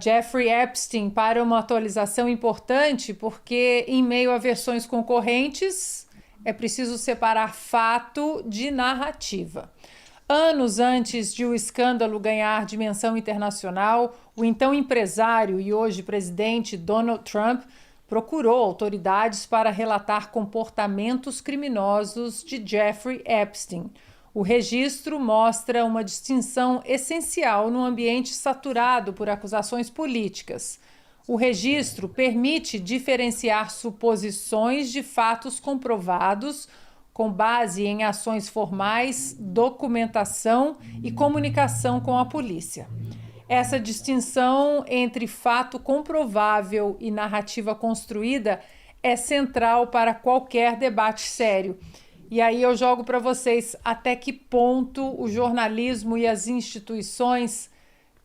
Jeffrey Epstein para uma atualização importante, porque em meio a versões concorrentes é preciso separar fato de narrativa. Anos antes de o escândalo ganhar dimensão internacional, o então empresário e hoje presidente Donald Trump procurou autoridades para relatar comportamentos criminosos de Jeffrey Epstein. O registro mostra uma distinção essencial num ambiente saturado por acusações políticas. O registro permite diferenciar suposições de fatos comprovados com base em ações formais, documentação e comunicação com a polícia. Essa distinção entre fato comprovável e narrativa construída é central para qualquer debate sério. E aí eu jogo para vocês até que ponto o jornalismo e as instituições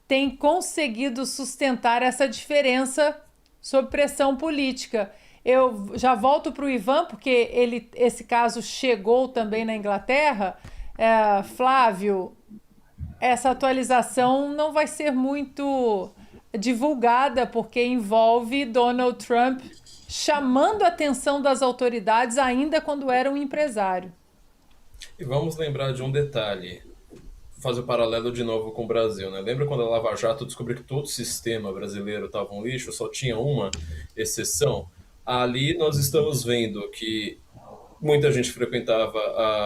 têm conseguido sustentar essa diferença sob pressão política. Eu já volto para o Ivan, porque esse caso chegou também na Inglaterra. Flávio, essa atualização não vai ser muito divulgada, porque envolve Donald Trump chamando a atenção das autoridades ainda quando era um empresário. E vamos lembrar de um detalhe, fazer o paralelo de novo com o Brasil, né? Lembra quando a Lava Jato descobriu que todo o sistema brasileiro estava um lixo, só tinha uma exceção? Ali nós estamos vendo que muita gente frequentava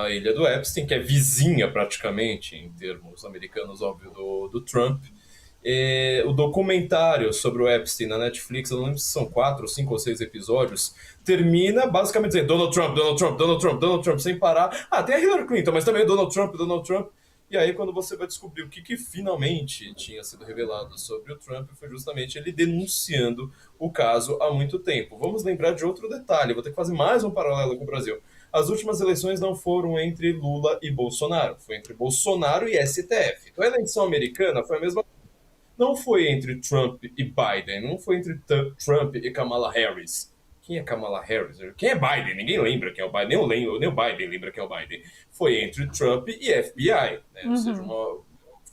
a ilha do Epstein, que é vizinha praticamente, em termos americanos, óbvio, do Trump. O documentário sobre o Epstein na Netflix, eu não lembro se são 4, 5 ou 6 episódios, termina basicamente dizendo Donald Trump, Donald Trump, Donald Trump, Donald Trump, sem parar. Ah, tem a Hillary Clinton, mas também Donald Trump, Donald Trump. E aí, quando você vai descobrir o que finalmente tinha sido revelado sobre o Trump, foi justamente ele denunciando o caso há muito tempo. Vamos lembrar de outro detalhe, vou ter que fazer mais um paralelo com o Brasil. As últimas eleições não foram entre Lula e Bolsonaro, foi entre Bolsonaro e STF. Então, a eleição americana foi a mesma. Não foi entre Trump e Biden, não foi entre Trump e Kamala Harris. Quem é Kamala Harris? Quem é Biden? Ninguém lembra quem é o Biden, nem o Biden lembra quem é o Biden. Foi entre Trump e FBI, né? Ou seja,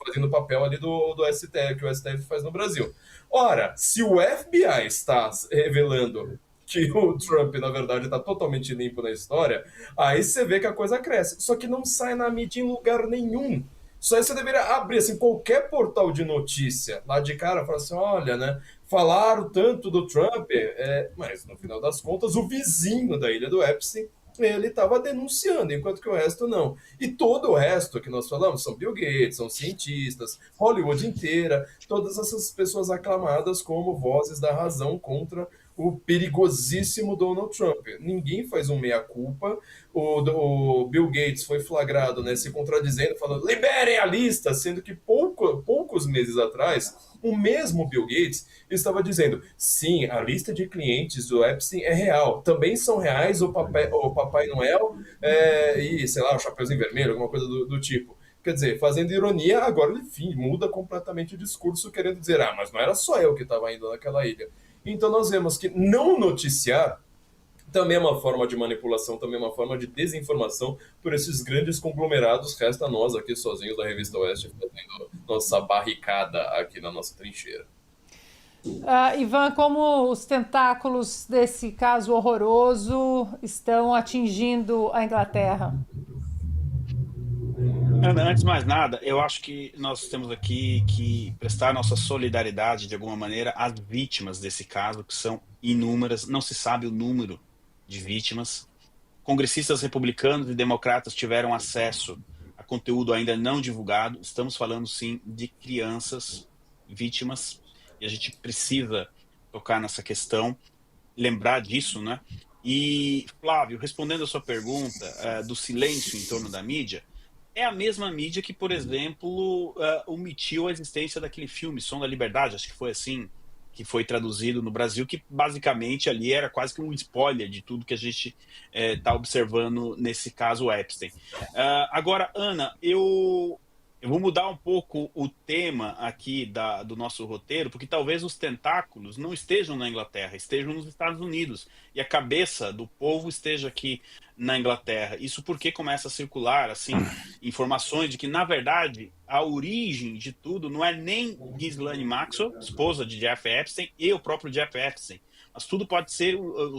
fazendo o papel ali do STF, que o STF faz no Brasil. Ora, se o FBI está revelando que o Trump, na verdade, está totalmente limpo na história, aí você vê que a coisa cresce. Só que não sai na mídia em lugar nenhum. Só aí você deveria abrir assim, qualquer portal de notícia lá de cara e falar assim: olha, né? Falaram tanto do Trump, mas no final das contas, o vizinho da ilha do Epstein ele estava denunciando, enquanto que o resto não. E todo o resto que nós falamos são Bill Gates, são cientistas, Hollywood inteira, todas essas pessoas aclamadas como vozes da razão contra o perigosíssimo Donald Trump. Ninguém faz um meia-culpa. O Bill Gates foi flagrado, né, se contradizendo, falando liberem a lista, sendo que poucos meses atrás, o mesmo Bill Gates estava dizendo sim, a lista de clientes do Epstein é real. Também são reais o Papai Noel e, sei lá, o Chapeuzinho Vermelho, alguma coisa do tipo. Quer dizer, fazendo ironia, agora, enfim, muda completamente o discurso, querendo dizer, mas não era só eu que estava indo naquela ilha. Então nós vemos que não noticiar também é uma forma de manipulação, também é uma forma de desinformação por esses grandes conglomerados. Resta nós aqui sozinhos da Revista Oeste fazendo nossa barricada aqui na nossa trincheira. Ivan, como os tentáculos desse caso horroroso estão atingindo a Inglaterra? Ana, antes de mais nada, eu acho que nós temos aqui que prestar nossa solidariedade, de alguma maneira, às vítimas desse caso, que são inúmeras, não se sabe o número de vítimas. Congressistas republicanos e democratas tiveram acesso a conteúdo ainda não divulgado. Estamos falando, sim, de crianças vítimas, e a gente precisa tocar nessa questão, lembrar disso, né? E, Flávio, respondendo a sua pergunta do silêncio em torno da mídia, é a mesma mídia que, por exemplo, omitiu a existência daquele filme, Som da Liberdade, acho que foi assim que foi traduzido no Brasil, que basicamente ali era quase que um spoiler de tudo que a gente está observando nesse caso Epstein. Agora, Ana, eu Eu vou mudar um pouco o tema aqui do nosso roteiro, porque talvez os tentáculos não estejam na Inglaterra, estejam nos Estados Unidos, e a cabeça do povo esteja aqui na Inglaterra. Isso porque começa a circular assim informações de que, na verdade, a origem de tudo não é nem Ghislaine Maxwell, esposa de Jeff Epstein, e o próprio Jeff Epstein, mas tudo pode ser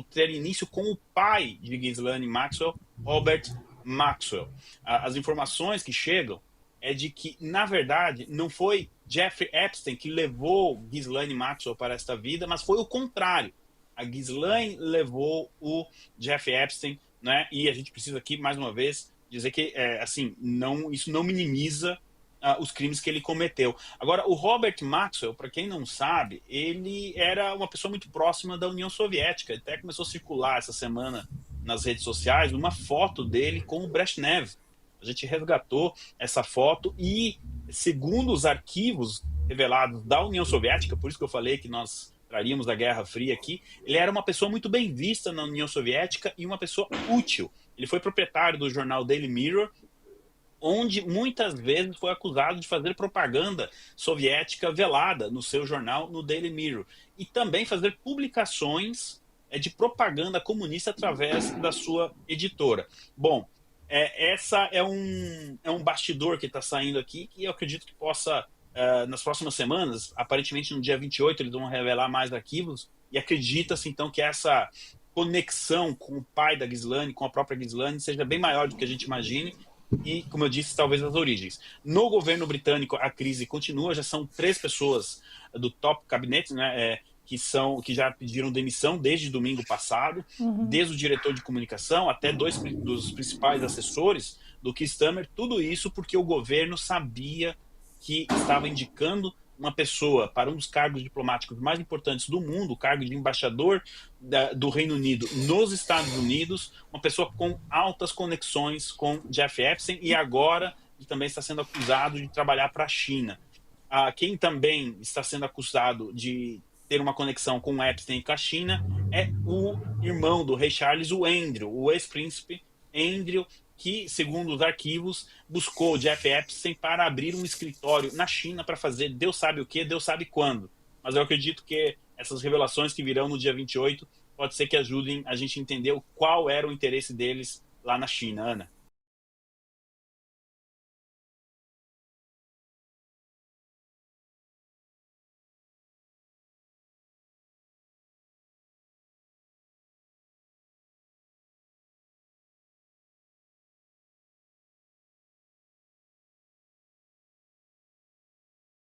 ter início com o pai de Ghislaine Maxwell, Robert Maxwell. As informações que chegam é de que, na verdade, não foi Jeffrey Epstein que levou Ghislaine Maxwell para esta vida, mas foi o contrário. A Ghislaine levou o Jeffrey Epstein, né? E a gente precisa aqui, mais uma vez, dizer que assim, isso não minimiza os crimes que ele cometeu. Agora, o Robert Maxwell, para quem não sabe, ele era uma pessoa muito próxima da União Soviética. Até começou a circular essa semana nas redes sociais uma foto dele com o Brezhnev. A gente resgatou essa foto e, segundo os arquivos revelados da União Soviética, por isso que eu falei que nós traríamos a Guerra Fria aqui, ele era uma pessoa muito bem vista na União Soviética e uma pessoa útil. Ele foi proprietário do jornal Daily Mirror, onde muitas vezes foi acusado de fazer propaganda soviética velada no seu jornal, no Daily Mirror, e também fazer publicações de propaganda comunista através da sua editora. Bom, essa é um bastidor que está saindo aqui, que eu acredito que possa, nas próximas semanas, aparentemente no dia 28, eles vão revelar mais arquivos, e acredita-se então que essa conexão com o pai da Ghislaine, com a própria Ghislaine, seja bem maior do que a gente imagine, e, como eu disse, talvez as origens. No governo britânico, a crise continua, já são 3 pessoas do top cabinet, né, que já pediram demissão desde domingo passado, desde o diretor de comunicação até 2 dos principais assessores do Keir Starmer, tudo isso porque o governo sabia que estava indicando uma pessoa para um dos cargos diplomáticos mais importantes do mundo, o cargo de embaixador do Reino Unido nos Estados Unidos, uma pessoa com altas conexões com Jeff Epstein, e agora ele também está sendo acusado de trabalhar para a China. Quem também está sendo acusado de ter uma conexão com o Epstein e com a China é o irmão do rei Charles, o Andrew, o ex-príncipe Andrew, que, segundo os arquivos, buscou Jeff Epstein para abrir um escritório na China para fazer Deus sabe o que, Deus sabe quando. Mas eu acredito que essas revelações que virão no dia 28 pode ser que ajudem a gente a entender qual era o interesse deles lá na China, Ana.